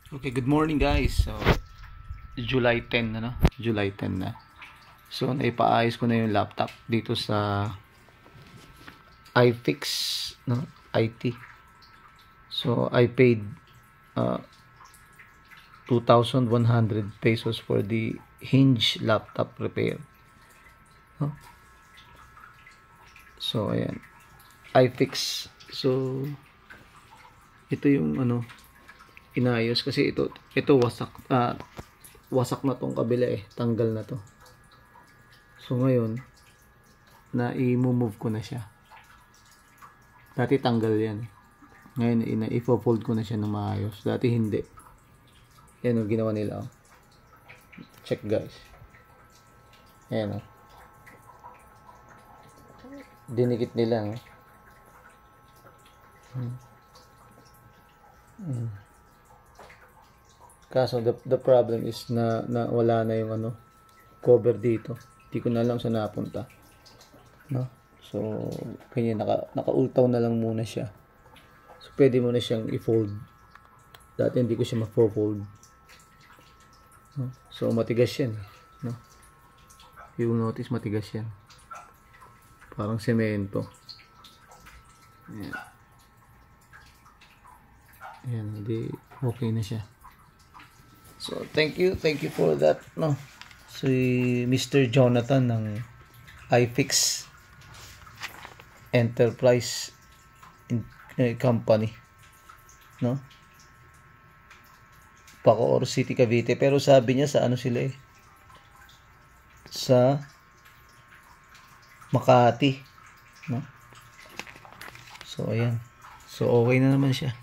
Okay, good morning guys. So, July 10 na, no? July 10 na. So, naipaayos ko na yung laptop dito sa iFix, no? IT. So, I paid 2,100 pesos for the hinge laptop repair. No? So, ayan. iFix. So, ito yung inayos kasi ito wasak na tong kabila tanggal na to. So ngayon na i-move ko na siya. Dati tanggal yan. Ngayon i-fold ko na siya ng maayos. Dati hindi. Yan ang ginawa nila. Check guys. Ayan dinikit nila. Kaso the problem is na wala na yung cover dito. Hindi ko na alam saan napunta. No? So kanya naka-ultaw na lang muna siya. So pwede mo na siyang i-fold. Dati hindi ko siya ma-fold. No? So matigas yan, no? Yung notice matigas yan. Parang semento. Ayan. Ayan, hindi okay na siya. So, thank you for that, no? Si Mr. Jonathan ng iFix Enterprise Company, no? Bacoor City, Cavite. Pero sabi niya sa sila sa Makati, no? So, ayan. So, okay na naman siya.